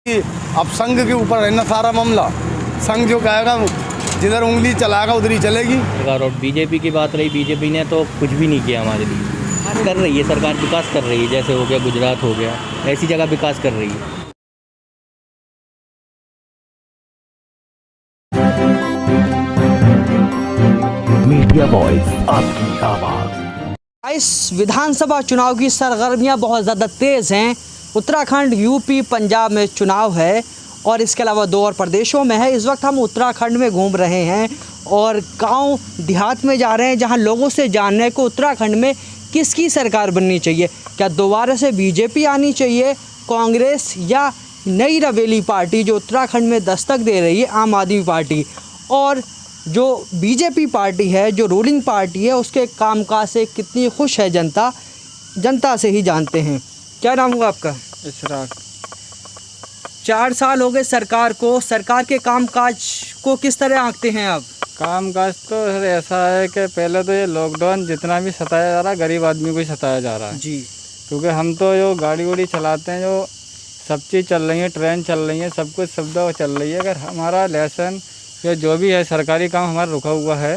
अब संघ के ऊपर है ना सारा मामला। संघ जो कहेगा, जिधर उंगली चलाएगा उधर ही चलेगी। और बीजेपी की बात रही, बीजेपी ने तो कुछ भी नहीं किया हमारे लिए। कर रही है सरकार, विकास कर रही है, जैसे हो गया गुजरात हो गया, ऐसी जगह विकास कर रही है। मीडिया वॉइस, आपकी आवाज। इस विधानसभा चुनाव की सरगर्मियां बहुत ज़्यादा तेज़ हैं। उत्तराखंड, यूपी, पंजाब में चुनाव है और इसके अलावा 2 और प्रदेशों में है। इस वक्त हम उत्तराखंड में घूम रहे हैं और गांव देहात में जा रहे हैं, जहां लोगों से जानने को उत्तराखंड में किसकी सरकार बननी चाहिए। क्या दोबारा से बीजेपी आनी चाहिए, कांग्रेस, या नई रवेली पार्टी जो उत्तराखंड में दस्तक दे रही है, आम आदमी पार्टी। और जो बीजेपी पार्टी है, जो रूलिंग पार्टी है, उसके कामकाज से कितनी खुश है जनता, जनता से ही जानते हैं। क्या नाम हुआ आपका? इशराक। 4 साल हो गए सरकार को। सरकार के कामकाज को किस तरह आंकते हैं आप? कामकाज तो ऐसा है कि पहले तो ये लॉकडाउन जितना भी सताया जा रहा है, गरीब आदमी को ही सताया जा रहा है जी। क्योंकि हम तो जो गाड़ी वाड़ी चलाते हैं, जो सब चीज़ चल रही है, ट्रेन चल रही है, सब कुछ सुविधा चल रही है। अगर हमारा लेसन या जो भी है सरकारी काम हमारा रुका हुआ है,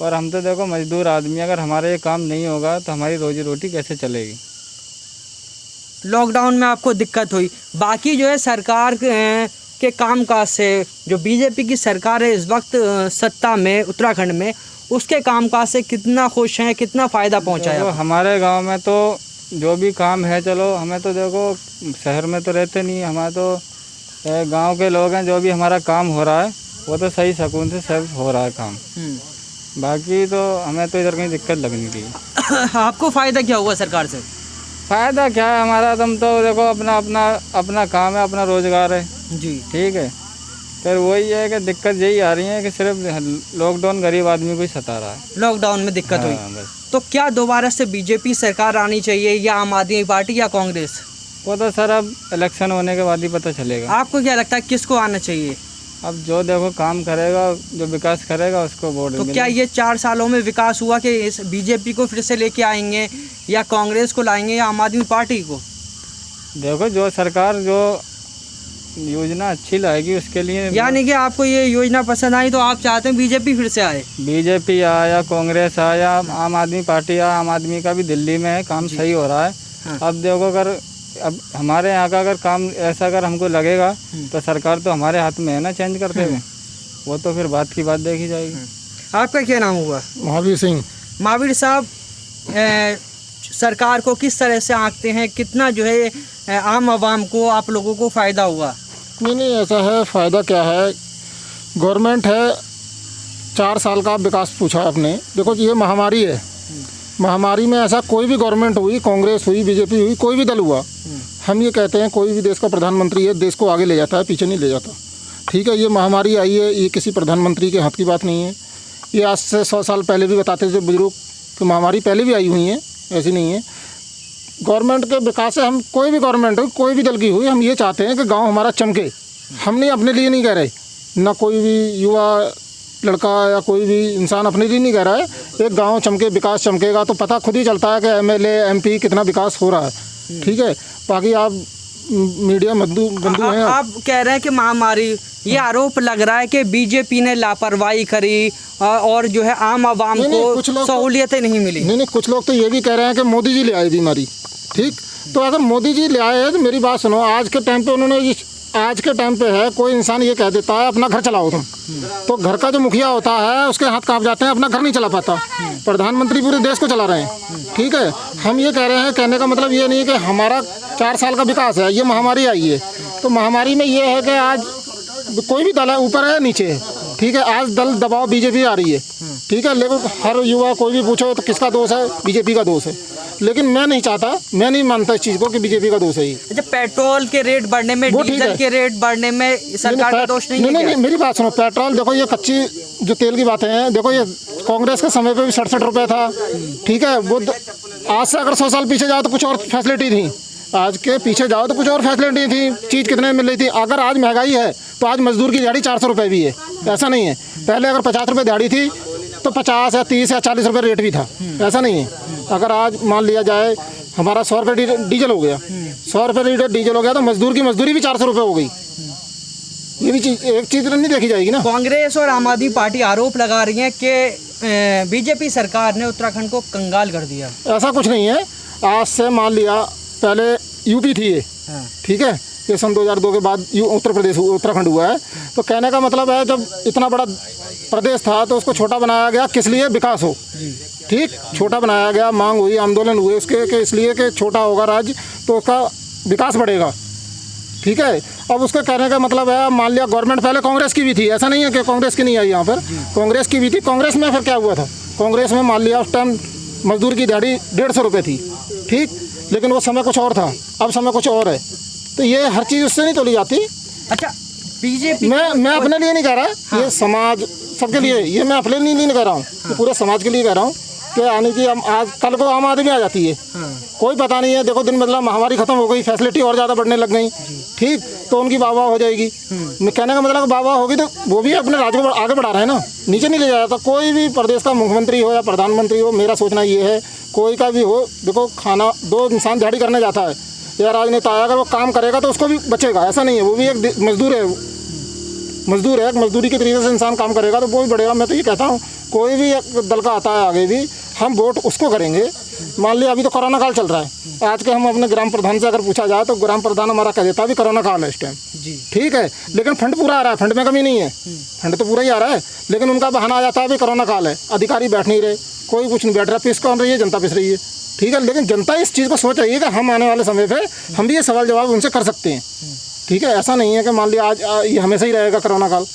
और हम तो देखो मजदूर आदमी, अगर हमारा ये काम नहीं होगा तो हमारी रोजी रोटी कैसे चलेगी। लॉकडाउन में आपको दिक्कत हुई, बाकी जो है सरकार के कामकाज से, जो बीजेपी की सरकार है इस वक्त सत्ता में उत्तराखंड में, उसके कामकाज से कितना खुश हैं, कितना फ़ायदा पहुंचा है? हमारे गांव में तो जो भी काम है, चलो हमें तो देखो शहर में तो रहते नहीं, हमारे तो गांव के लोग हैं, जो भी हमारा काम हो रहा है वो तो सही सुकून से सब हो रहा है काम। बाकी तो हमें तो इधर कहीं दिक्कत लगनी थी। आपको फ़ायदा क्या हुआ सरकार से? फ़ायदा क्या है हमारा, तुम तो देखो अपना अपना अपना काम है, अपना रोज़गार है जी, ठीक है। फिर वही है कि दिक्कत यही आ रही है कि सिर्फ लॉकडाउन गरीब आदमी को ही सता रहा है। लॉकडाउन में दिक्कत हुई। बस। तो क्या दोबारा से बीजेपी सरकार आनी चाहिए, या आम आदमी पार्टी, या कांग्रेस? वो तो सर अब इलेक्शन होने के बाद ही पता चलेगा। आपको क्या लगता है किसको आना चाहिए? अब जो देखो काम करेगा, जो विकास करेगा उसको वोट। तो क्या ये 4 सालों में विकास हुआ कि इस बीजेपी को फिर से लेके आएंगे, या कांग्रेस को लाएंगे, या आम आदमी पार्टी को? देखो जो सरकार जो योजना अच्छी लाएगी उसके लिए। यानी कि आपको ये योजना पसंद आई तो आप चाहते हैं बीजेपी फिर से आए? बीजेपी आया या कांग्रेस आया, आम आदमी पार्टी आया, आम आदमी का भी दिल्ली में है, काम सही हो रहा है। हाँ। अब देखो अगर अब हमारे यहाँ का अगर काम ऐसा अगर हमको लगेगा तो सरकार तो हमारे हाथ में है ना चेंज करते हुए, वो तो फिर बात की बात देखी जाएगी। आपका क्या नाम हुआ? महावीर सिंह। महावीर साहब, सरकार को किस तरह से आंकते हैं, कितना जो है आम आवाम को, आप लोगों को फ़ायदा हुआ? नहीं, ऐसा है, फ़ायदा क्या है, गवर्नमेंट है, 4 साल का विकास पूछा आपने। देखो ये महामारी है, महामारी में ऐसा कोई भी गवर्नमेंट हुई, कांग्रेस हुई, बीजेपी हुई, कोई भी दल हुआ, हम ये कहते हैं कोई भी देश का प्रधानमंत्री है, देश को आगे ले जाता है, पीछे नहीं ले जाता। ठीक है, ये महामारी आई है, ये किसी प्रधानमंत्री के हाथ की बात नहीं है। ये आज से 100 साल पहले भी बताते थे बुजुर्ग कि महामारी पहले भी आई हुई है, ऐसी नहीं है। गवर्नमेंट के विकास से हम, कोई भी गवर्नमेंट हो, कोई भी दल की हुई, हम ये चाहते हैं कि गाँव हमारा चमके। हम नहीं अपने लिए नहीं कह रहे, ना कोई भी युवा लड़का या कोई भी इंसान अपने लिए नहीं कह रहा है। एक गांव चमके, विकास चमकेगा तो पता खुद ही चलता है कि एमएलए एमपी कितना विकास हो रहा है। ठीक है, बाकी आप मीडिया बंधु हैं। आप कह रहे हैं कि महामारी, ये आरोप लग रहा है कि बीजेपी ने लापरवाही करी और जो है आम आवाम को सहूलियतें नहीं मिली। नहीं, कुछ लोग तो ये भी कह रहे हैं कि मोदी जी ले आए बीमारी। ठीक, तो अगर मोदी जी ले आए हैं तो मेरी बात सुनो, आज के टाइम पे उन्होंने, आज के टाइम पे है, कोई इंसान ये कह देता है अपना घर चलाओ तुम, तो घर का जो मुखिया होता है उसके हाथ कांप जाते हैं, अपना घर नहीं चला पाता। प्रधानमंत्री पूरे देश को चला रहे हैं। ठीक है, हम ये कह रहे हैं, कहने का मतलब ये नहीं है कि हमारा 4 साल का विकास है, ये महामारी आई है। तो महामारी में ये है कि आज कोई भी दल है, ऊपर है नीचे है, ठीक है, आज दल दबाव बीजेपी आ रही है। ठीक है, लेकिन हर युवा कोई भी पूछो तो किसका दोष है, बीजेपी का दोष है। लेकिन मैं नहीं चाहता, मैं नहीं मानता इस चीज़ को कि बीजेपी का दोष है ही। अच्छा, पेट्रोल के रेट बढ़ने में, डीजल के रेट बढ़ने में सरकार का दोष नहीं है? नहीं, मेरी बात सुनो, पेट्रोल देखो, ये कच्ची जो तेल की बातें हैं, देखो ये कांग्रेस के समय पे भी 67 रुपये था। ठीक है, वो आज से अगर 100 साल पीछे जाओ तो कुछ और फैसिलिटी थी, आज के पीछे जाओ तो कुछ और फैसिलिटी थी, चीज़ कितने में मिल रही थी। अगर आज महंगाई है तो आज मजदूर की दिहाड़ी 400 रुपये भी है, ऐसा नहीं है। पहले अगर 50 रुपये दिहाड़ी थी तो 50 या 30 या 40 रुपये रेट भी था, ऐसा नहीं है। अगर आज मान लिया जाए हमारा 100 रुपये डीजल हो गया, 100 रुपये लीटर डीजल हो गया तो मजदूर की मजदूरी भी 400 रुपये हो गई। ये भी चीज़, एक चीज़ नहीं देखी जाएगी ना। कांग्रेस और आम आदमी पार्टी आरोप लगा रही है कि बीजेपी सरकार ने उत्तराखंड को कंगाल कर दिया। ऐसा कुछ नहीं है। आज से मान लिया पहले यूपी थी ये, ठीक है, ये सन 2002 के बाद उत्तराखंड हुआ है। तो कहने का मतलब है जब इतना बड़ा प्रदेश था तो उसको छोटा बनाया गया, किस लिए? विकास हो, ठीक, छोटा बनाया गया, मांग हुई, आंदोलन हुए उसके कि इसलिए कि छोटा होगा राज्य तो उसका विकास बढ़ेगा, ठीक है। अब उसके कहने का मतलब है, मान लिया गवर्नमेंट पहले कांग्रेस की भी थी, ऐसा नहीं है कि कांग्रेस की नहीं आई यहाँ पर, कांग्रेस की भी थी। कांग्रेस में फिर क्या हुआ था? कांग्रेस में मान लिया उस टाइम मजदूर की दिहाड़ी 150 रुपये थी, ठीक, लेकिन वो समय कुछ और था, अब समय कुछ और है। तो ये हर चीज़ उससे नहीं तोली जाती। अच्छा, बीजेपी मैं अपने लिए नहीं कह रहा, ये समाज सबके लिए, ये मैं अपने लिए नहीं कह रहा हूँ, पूरे समाज के लिए कह रहा हूँ कि आने की आज कल को आम आदमी आ जाती है, कोई पता नहीं है। देखो दिन मतलब महामारी खत्म हो गई, फैसिलिटी और ज़्यादा बढ़ने लग गई, ठीक, तो उनकी वाह वाह हो जाएगी। मैं कहने का मतलब वाह वाह होगी तो वो भी अपने राज्य को आगे बढ़ा रहे हैं ना, नीचे नहीं ले जा रहा। तो कोई भी प्रदेश का मुख्यमंत्री हो या प्रधानमंत्री हो, मेरा सोचना ये है, कोई का भी हो, देखो खाना, दो इंसान दिहाड़ी करने जाता है या राजनेता आया, अगर वो काम करेगा तो उसको भी बचेगा, ऐसा नहीं है। वो भी एक मजदूर है, मजदूरी के तरीके से इंसान काम करेगा तो वो भी बढ़ेगा। मैं तो ये कहता हूँ कोई भी दल का आता है आगे भी, हम वोट उसको करेंगे। मान लिया अभी तो कोरोना काल चल रहा है, आज के हम अपने ग्राम प्रधान से अगर पूछा जाए तो ग्राम प्रधान हमारा कह देता भी कोरोना काल है इस टाइम, ठीक है, लेकिन फंड पूरा आ रहा है, फंड में कमी नहीं है, फंड तो पूरा ही आ रहा है, लेकिन उनका बहाना आ जाता है भी कोरोना काल है, अधिकारी बैठ नहीं रहे, कोई कुछ नहीं बैठ रहा, पिस कौन रही है? जनता पिस रही है, ठीक है। लेकिन जनता इस चीज़ को सोच रही है कि हम आने वाले समय पे हम भी ये सवाल जवाब उनसे कर सकते हैं, ठीक है। ऐसा नहीं है कि मान लिया आज ये हमेशा ही रहेगा कोरोना काल,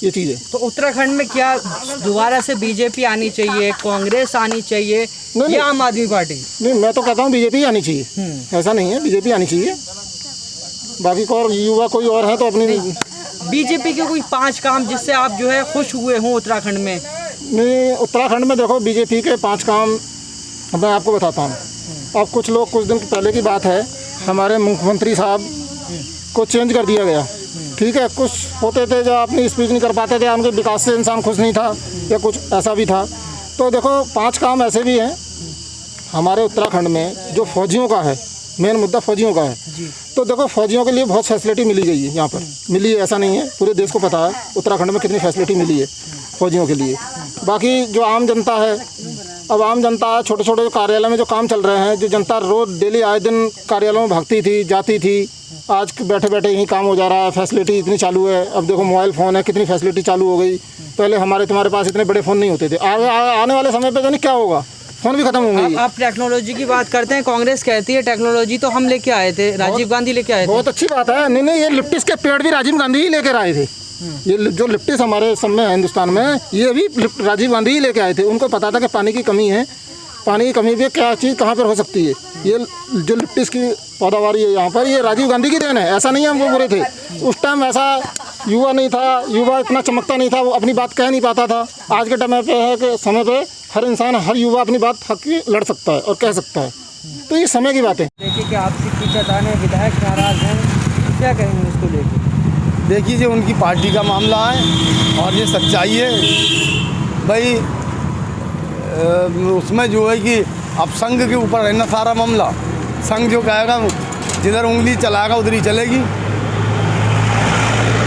ये चीज़ है। तो उत्तराखंड में क्या दोबारा से बीजेपी आनी चाहिए, कांग्रेस आनी चाहिए या आम आदमी पार्टी? नहीं, मैं तो कहता हूँ बीजेपी आनी चाहिए, ऐसा नहीं है, बीजेपी आनी चाहिए। बाकी को और युवा कोई और है तो अपनी बीजेपी के कोई 5 काम जिससे आप जो है खुश हुए हों उत्तराखंड में? नहीं, उत्तराखंड में देखो बीजेपी के 5 काम मैं आपको बताता हूँ। अब कुछ लोग, कुछ दिन पहले की बात है, हमारे मुख्यमंत्री साहब को चेंज कर दिया गया, ठीक है। कुछ होते थे जो अपनी स्पीच नहीं कर पाते थे, उनके विकास से इंसान खुश नहीं था या कुछ ऐसा भी था। तो देखो 5 काम ऐसे भी हैं हमारे उत्तराखंड में जो फौजियों का है, मेन मुद्दा फौजियों का है। तो देखो फौजियों के लिए बहुत फैसिलिटी मिली गई है, यहाँ पर मिली है, ऐसा नहीं है, पूरे देश को पता है उत्तराखंड में कितनी फैसिलिटी मिली है फौजियों के लिए। बाकी जो आम जनता है, अब आम जनता छोटे छोटे जो कार्यालय में जो काम चल रहे हैं, जो जनता रोज़ डेली आए दिन कार्यालयों में भागती थी, जाती थी, आज बैठे बैठे यहीं काम हो जा रहा है, फैसिलिटी इतनी चालू है। अब देखो मोबाइल फ़ोन है, कितनी फैसिलिटी चालू हो गई। पहले हमारे तुम्हारे पास इतने बड़े फ़ोन नहीं होते थे, आने वाले समय पे तो नहीं क्या होगा, फ़ोन भी खत्म होंगे। आप टेक्नोलॉजी की बात करते हैं, कांग्रेस कहती है टेक्नोलॉजी तो हम लेके आए थे, राजीव गांधी लेके आए थे। बहुत अच्छी बात है। नहीं, ये लिप्टिस के पेड़ भी राजीव गांधी ही लेकर आए थे। ये जो लिप्टिस हमारे सब में है हिंदुस्तान में, ये भी राजीव गांधी ही लेके आए थे। उनको पता था कि पानी की कमी है, पानी की कमी भी क्या चीज़ कहाँ पर हो सकती है। ये जो लिप्टिस की पैदावारी है यहाँ पर, ये राजीव गांधी की देन है, ऐसा नहीं है हम वो बुरे थे। उस टाइम ऐसा युवा नहीं था, युवा इतना चमकता नहीं था, वो अपनी बात कह नहीं पाता था। आज के टाइम पे है कि समय पे हर इंसान, हर युवा अपनी बात हक की लड़ सकता है और कह सकता है। तो ये समय की बात है। देखिए कि आपसी खींचातान है, विधायक नाराज हैं, क्या कहेंगे इसको लेकर? देखिए जो उनकी पार्टी का मामला है और ये सच्चाई है भाई, उसमें जो है कि अब संघ के ऊपर है ना सारा मामला। संघ जो कहेगा, जिधर उंगली चलाएगा उधर ही चलेगी।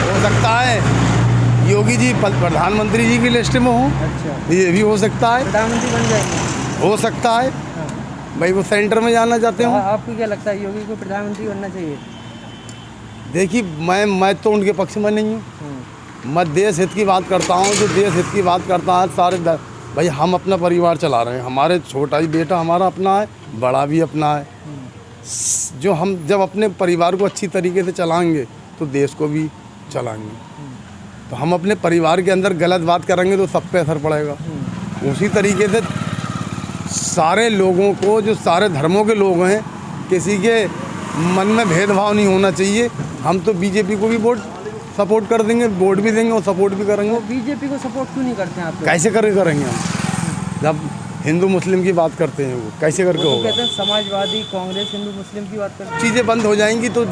हो सकता है योगी जी प्रधानमंत्री जी की लिस्ट में हो, अच्छा, ये भी हो सकता है, प्रधानमंत्री बन जाएंगे, हो सकता है भाई, वो सेंटर में जाना चाहते हो। आपको क्या लगता है योगी को प्रधानमंत्री बनना चाहिए? देखिए मैं तो उनके पक्ष में नहीं हूँ। मैं देश हित की बात करता हूँ। जो देश हित की बात करता है सारे भाई, हम अपना परिवार चला रहे हैं, हमारे छोटा ही बेटा हमारा अपना है, बड़ा भी अपना है। जो हम जब अपने परिवार को अच्छी तरीके से चलाएंगे तो देश को भी चलाएंगे। तो हम अपने परिवार के अंदर गलत बात करेंगे तो सब पे असर पड़ेगा। उसी तरीके से सारे लोगों को, जो सारे धर्मों के लोग हैं, किसी के मन में भेदभाव नहीं होना चाहिए। हम तो बीजेपी को भी वोट सपोर्ट कर देंगे, वोट भी देंगे और सपोर्ट भी करेंगे। बीजेपी को सपोर्ट क्यों नहीं करते हैं आप लोग? कैसे करेंगे हम? जब हिंदू मुस्लिम की बात करते हैं, वो कैसे करके होगा? कहते हैं समाजवादी, कांग्रेस हिंदू मुस्लिम की बात करते हैं। चीज़ें बंद हो जाएंगी तो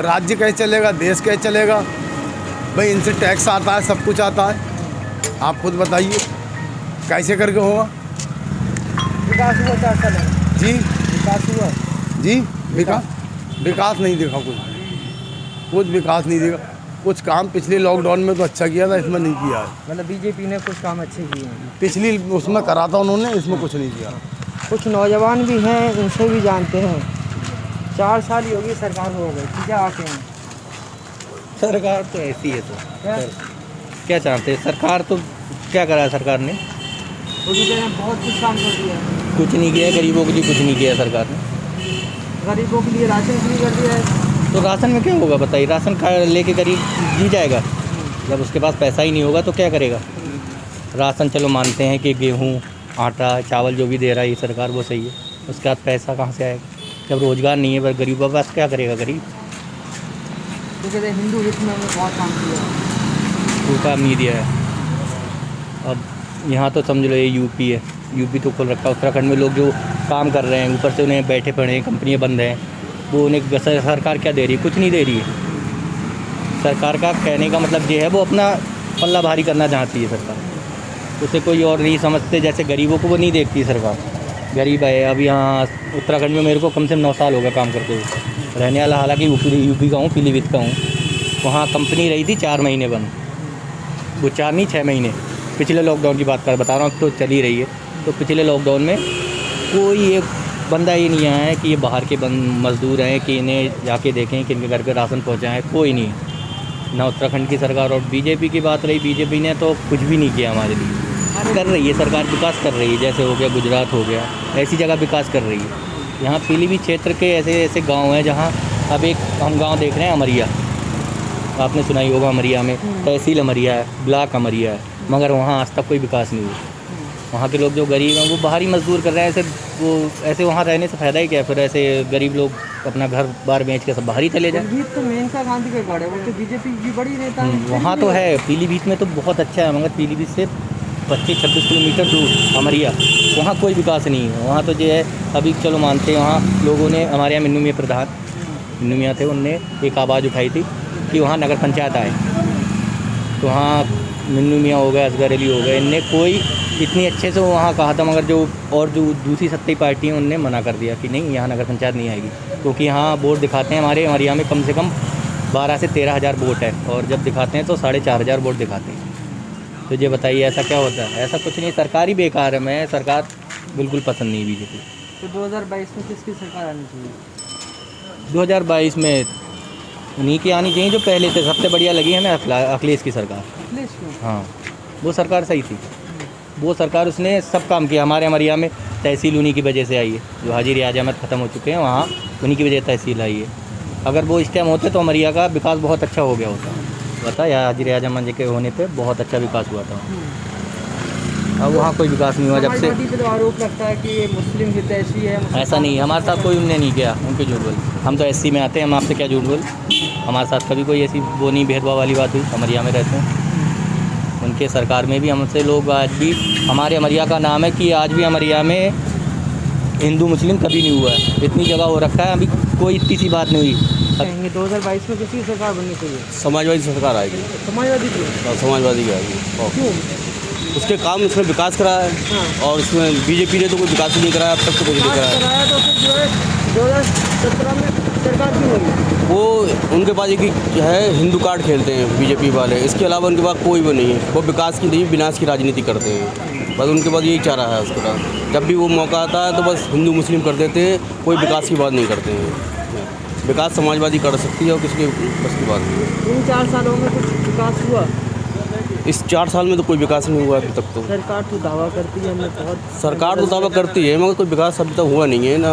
राज्य कैसे चलेगा, देश कैसे चलेगा भाई? इनसे टैक्स आता है, सब कुछ आता है, आप खुद बताइए कैसे करके होगा? विकास हुआ 4 साल में? जी विकास हुआ? जी विकास नहीं देखा, कुछ विकास नहीं देखा। कुछ काम पिछले लॉकडाउन में तो अच्छा किया था, इसमें नहीं किया है। मतलब बीजेपी ने कुछ काम अच्छे किए हैं, पिछली उसमें करा था उन्होंने, इसमें कुछ नहीं किया। कुछ नौजवान भी हैं, उनसे भी जानते हैं। 4 साल योगी सरकार हो गई, क्या आते हैं? सरकार तो ऐसी है, तो क्या चाहते हैं? सरकार तो क्या करा है सरकार ने? बहुत कुछ काम कर दिया है। कुछ नहीं किया, गरीबों के लिए कुछ नहीं किया सरकार ने। गरीबों के लिए राशन फ्री कर दिया है। तो राशन में क्या होगा बताइए? राशन लेके गरीब जी जाएगा? जब उसके पास पैसा ही नहीं होगा तो क्या करेगा? राशन चलो मानते हैं कि गेहूँ, आटा, चावल जो भी दे रहा है ये सरकार, वो सही है। उसके बाद पैसा कहाँ से आएगा जब रोज़गार नहीं है? पर गरीबों के पास क्या करेगा गरीब? तो कहते हैं हिंदू हित में हमने बहुत काम किया है। कोई काम नहीं दिया है। अब यहाँ तो समझ लो ये यूपी है, यूपी तो खोल रखा है। उत्तराखंड में लोग जो काम कर रहे हैं, ऊपर से उन्हें बैठे पड़े हैं, कंपनियाँ बंद हैं, वो उन्हें सरकार क्या दे रही है? कुछ नहीं दे रही है। सरकार का कहने का मतलब ये है, वो अपना पल्ला भारी करना चाहती है सरकार। उसे कोई और नहीं समझते, जैसे गरीबों को वो नहीं देखती सरकार। गरीब है। अब यहाँ उत्तराखंड में मेरे को कम से कम 9 साल हो गया काम करते हुए, रहने वाला हालांकि यूपी का हूँ, पीलीभीत का हूँ। वहाँ कंपनी रही थी 4 महीने बंद, वो 4 नहीं 6 महीने। पिछले लॉकडाउन की बात बता रहा हूँ, तो चल ही रही है। तो पिछले लॉकडाउन में कोई एक बंदा ये नहीं आया है कि ये बाहर के मज़दूर हैं कि इन्हें जाके देखें कि इनके घर पे राशन पहुँचाएँ, कोई नहीं। ना उत्तराखंड की सरकार। और बीजेपी की बात रही, बीजेपी ने तो कुछ भी नहीं किया हमारे लिए। कर रही है सरकार, विकास कर रही है, जैसे हो गया गुजरात हो गया, ऐसी जगह विकास कर रही है। यहाँ पीलीभीत क्षेत्र के ऐसे ऐसे गांव हैं जहाँ अब एक हम गांव देख रहे हैं अमरिया, आपने सुना ही होगा। अमरिया में तहसील अमरिया है, ब्लॉक अमरिया है, मगर वहाँ आज तक कोई विकास नहीं हुआ। वहाँ के लोग जो गरीब हैं वो बाहरी मजदूर कर रहे हैं। ऐसे वहाँ रहने से फ़ायदा ही क्या? फिर ऐसे गरीब लोग अपना घर बार बेच के सब बाहर ही चले जाए। पीलीभीत तो मेनका गांधी का गढ़ है, वो तो बीजेपी की बड़ी नेता है। वहाँ तो है, पीलीभीत में तो बहुत अच्छा है, मगर पीलीभीत से 25-26 किलोमीटर दूर अमरिया, वहाँ कोई विकास नहीं है। वहाँ तो जो है, अभी चलो मानते हैं वहाँ लोगों ने, हमारे यहाँ मिन्नू मियाँ प्रधान मिन्नू मियाँ थे, उनने एक आवाज़ उठाई थी कि वहाँ नगर पंचायत आए। तो वहाँ मिन्नू मियाँ हो गए, असगर अली हो गए, इनने कोई इतनी अच्छे से वहाँ कहा था, मगर जो दूसरी सत्ताई पार्टी हैं उनने मना कर दिया कि नहीं, यहाँ नगर पंचायत नहीं आएगी। क्योंकि यहाँ वोट दिखाते हैं, हमारे यहाँ में कम से कम 12 से 13 हज़ार वोट है, और जब दिखाते हैं तो 4,500 वोट दिखाते हैं। तो ये बताइए ऐसा क्या होता है? ऐसा कुछ नहीं, सरकार ही बेकार है। मैं सरकार बिल्कुल पसंद नहीं बीजेपी। तो 2022 में किसकी सरकार आनी चाहिए? 2022 में उन्हीं की आनी चाहिए जो पहले से। सबसे बढ़िया लगी हमें अखिलेश की सरकार। अखिलेश क्यों? हाँ, वो सरकार सही थी। वो सरकार, उसने सब काम किया। हमारे अमरिया में तहसील उन्हीं की वजह से आई है, जो हाजी रियाज अहमद ख़त्म हो चुके हैं, वहाँ उन्हीं की वजह तहसील आई है। अगर वो इस टाइम होते तो अमरिया का विकास बहुत अच्छा हो गया होता। पता है, हाजी रियाज अहमद के होने पे बहुत अच्छा विकास हुआ था। अब वहाँ कोई विकास नहीं हुआ जब से। समाजवादी पे तो आरोप लगता है कि ये मुस्लिम हितैषी है। ऐसा नहीं, हमारे साथ कोई उनने नहीं किया, उनके झूठ बोल। हम तो SC में आते हैं, हम आपसे क्या झूठ बोल। हमारे साथ कभी कोई ऐसी वो नहीं भेदभाव वाली बात हुई। अमरिया में रहते हैं, उनके सरकार में भी हमसे लोग, आज भी हमारे अमरिया का नाम है कि आज भी अमरिया में हिंदू मुस्लिम कभी नहीं हुआ है। इतनी जगह हो रखा है, अभी कोई इतनी सी बात नहीं हुई। 2022 में किसकी सरकार बननी चाहिए? समाजवादी सरकार आएगी। समाजवादी क्यों? समाजवादी की आएगी। क्यों? उसके काम, उसमें विकास करा है। हाँ। और इसमें बीजेपी ने तो कोई विकास ही नहीं कराया, अब तक तो कुछ नहीं कराया। कराया तो फिर जो है 2017 में सरकार क्यों हुई? वो उनके पास एक जो है हिंदू कार्ड खेलते हैं बीजेपी वाले, इसके अलावा उनके पास कोई वो नहीं है। वो विकास की नहीं, विनाश की राजनीति करते हैं। बस उनके पास यही चाह रहा है उसके पास। जब भी वो मौका आता है तो बस हिंदू मुस्लिम कर देते हैं, कोई विकास की बात नहीं करते हैं। विकास समाजवादी कर सकती है और किसी बस की बात नहीं है। इन 4 सालों में कुछ विकास हुआ? इस 4 साल में तो कोई विकास नहीं हुआ अभी तक। तो सरकार तो दावा करती है, हमने बहुत, सरकार तो दावा करती है, मगर कोई विकास अभी तक हुआ नहीं है ना।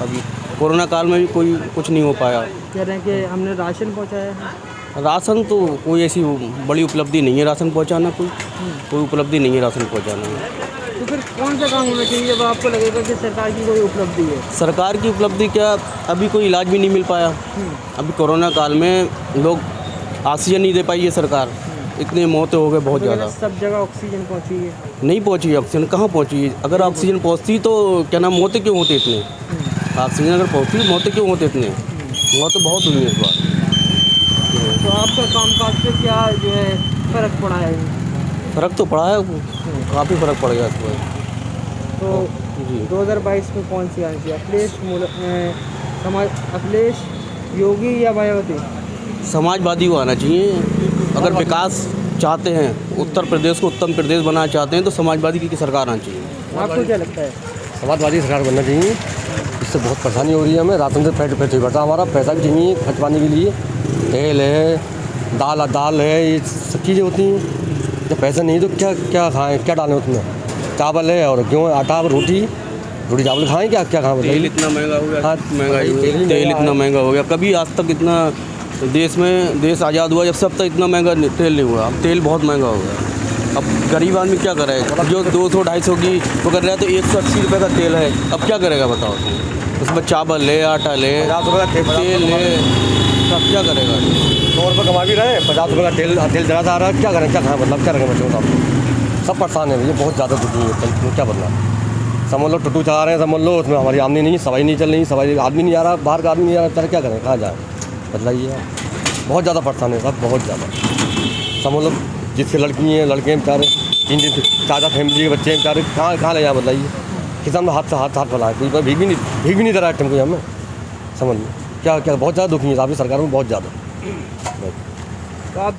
अभी कोरोना काल में भी कोई कुछ नहीं हो पाया। कह रहे हैं कि हमने राशन पहुंचाया है। राशन तो कोई ऐसी बड़ी उपलब्धि नहीं है, राशन पहुंचाना कोई उपलब्धि नहीं है राशन पहुंचाना। तो फिर कौन सा काम होना चाहिए जब आपको लगेगा कि सरकार की कोई उपलब्धि है? सरकार की उपलब्धि क्या, अभी कोई इलाज भी नहीं मिल पाया। अभी कोरोना काल में लोग ऑक्सीजन नहीं दे पाई है सरकार, इतने मौतें हो गए बहुत ज़्यादा। सब जगह ऑक्सीजन पहुंची है? नहीं पहुंची है ऑक्सीजन, कहाँ पहुंची है? अगर ऑक्सीजन पहुंचती तो क्या नाम, मौतें क्यों होते इतने? ऑक्सीजन अगर पहुंचती, मौतें क्यों होते इतने? मौतें बहुत हुई है इस बार। तो आपका कामकाज से क्या जो है फ़र्क पड़ा है? फ़र्क तो पड़ा है, काफ़ी फ़र्क पड़ गया इसमें। तो जी 2022 में कौन सी आनी चाहिए? अखिलेश समाज अखिलेश, योगी या मायावती? समाजवादी को आना चाहिए। अगर विकास चाहते हैं, उत्तर प्रदेश को उत्तम प्रदेश बनाना चाहते हैं, तो समाजवादी की सरकार आना चाहिए। आपको क्या लगता है? समाजवादी सरकार बनना चाहिए। इससे बहुत परेशानी हो रही है हमें, राशन से पेट बढ़ता, हमारा पैसा भी चाहिए खर्च पाने के लिए। तेल है, दाल है, ये सब चीज़ें होती हैं। जब पैसा नहीं तो क्या खाएं, क्या डालें उसमें? चावल है और गेहूँ, आटा, रोटी चावल खाएं, क्या खाएं? तेल इतना महंगा हो गया, हाँ, तेल इतना महंगा हो गया। कभी आज तक इतना देश आज़ाद हुआ जब सब तक इतना महंगा तेल नहीं हुआ। अब तेल बहुत महंगा हो गया। अब गरीब आदमी क्या करे? जो 200-250 की वो कर रहा है, तो 180 रुपये का तेल है, अब क्या करेगा बताओ? उसमें चावल ले, आटा ले, 50 रुपये का तेल ले, अब क्या करेगा? 100 रुपये कमा भी रहे, 50 रुपये का तेल ज़्यादा आ रहा है, क्या करें, क्या खाएं? मतलब क्या करेंगे बच्चों को? सब परेशान है भैया, बहुत ज़्यादा दुखी है। क्या बदला? समझ लो टूटू चला रहे हैं, समझ लो उसमें हमारी आमदनी नहीं, सवाई नहीं चल रही, सवाई आदमी नहीं आ रहा, बाहर का आदमी नहीं आ रहा, क्या करें, कहाँ जाए? बदलाइए। बहुत ज़्यादा परेशान है सब, बहुत ज़्यादा। समझ लो जिसके लड़की हैं, लड़के हैं बेचारे, 3 चाचा फैमिली के बच्चे हैं बेचारे, कहाँ ले जाए? बताइए। किसान में हाथ फैलाए, कोई भीग भी नहीं दे रहा है टाइम को हमें। समझ लो क्या बहुत ज़्यादा दुखी है आपकी सरकार में, बहुत ज़्यादा।